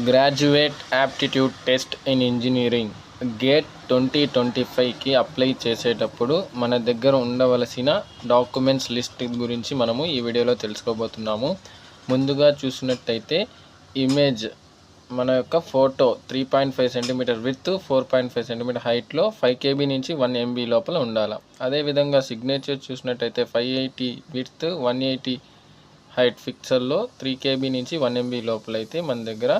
Graduate aptitude test in engineering GATE 2025కి apply చేసేటప్పుడు మన దగ్గర ఉండవలసిన డాక్యుమెంట్స్ లిస్ట్ గురించి మనము ఈ వీడియోలో తెలుసుకోబోతున్నాము. ముందుగా చూసినట్టయితే ఇమేజ్, మన యొక్క ఫోటో 3.5 సెంటీమీటర్ విడ్త్, 4.5 సెంటీమీటర్ హైట్లో 5 KB నుంచి 1 MB లోపల ఉండాలి. అదేవిధంగా సిగ్నేచర్ చూసినట్టయితే 580 విడ్త్, 180 హైట్ పిక్చర్లో 3 KB నుంచి 1 MB లోపల అయితే మన దగ్గర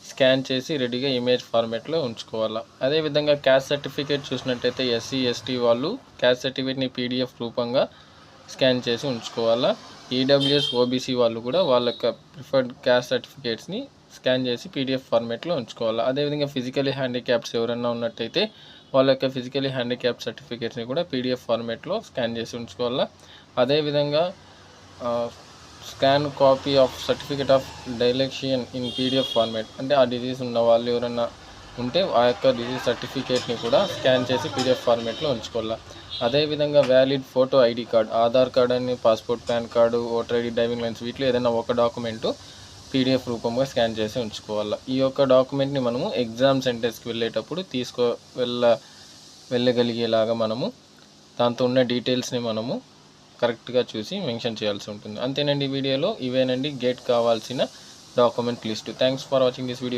స్కాన్ చేసి రెడీగా ఇమేజ్ ఫార్మేట్లో ఉంచుకోవాలి. అదేవిధంగా క్యాస్ట్ సర్టిఫికేట్ చూసినట్టయితే SC ST వాళ్ళు క్యాస్ట్ సర్టిఫికేట్ని PDF రూపంగా స్కాన్ చేసి ఉంచుకోవాలా. EWS OBC వాళ్ళు కూడా వాళ్ళ యొక్క ప్రిఫర్డ్ క్యాస్ట్ సర్టిఫికేట్స్ని స్కాన్ చేసి PDF ఫార్మేట్లో ఉంచుకోవాలి. అదేవిధంగా ఫిజికలీ హ్యాండిక్యాప్స్ ఎవరైనా ఉన్నట్టయితే వాళ్ళ యొక్క ఫిజికలీ హ్యాండిక్యాప్ సర్టిఫికేట్స్ని కూడా PDF ఫార్మేట్లో స్కాన్ చేసి ఉంచుకోవాలా. అదేవిధంగా scan copy of certificate of డైలెక్షన్ ఇన్ PDF ఫార్మేట్, అంటే ఆ డిజీజ్ ఉన్న వాళ్ళు ఎవరైనా ఉంటే ఆ యొక్క డిజీజ్ సర్టిఫికేట్ని కూడా స్కాన్ చేసి PDF ఫార్మేట్లో ఉంచుకోవాలి. అదేవిధంగా valid photo ID card, Aadhaar card అని, passport, PAN card, voter ID, driving licence వీటిలో ఏదైనా ఒక డాక్యుమెంటు PDF రూపంగా స్కాన్ చేసి ఉంచుకోవాలి. ఈ యొక్క డాక్యుమెంట్ని మనము ఎగ్జామ్ సెంటర్స్కి వెళ్ళేటప్పుడు వెళ్ళగలిగేలాగా మనము దాంతో ఉన్న డీటెయిల్స్ని మనము కరెక్ట్గా చూసి మెన్షన్ చేయాల్సి ఉంటుంది. అంతేనండి, ఈ వీడియోలో ఇవేనండి గేట్ కావాల్సిన document list. Thanks for watching this video.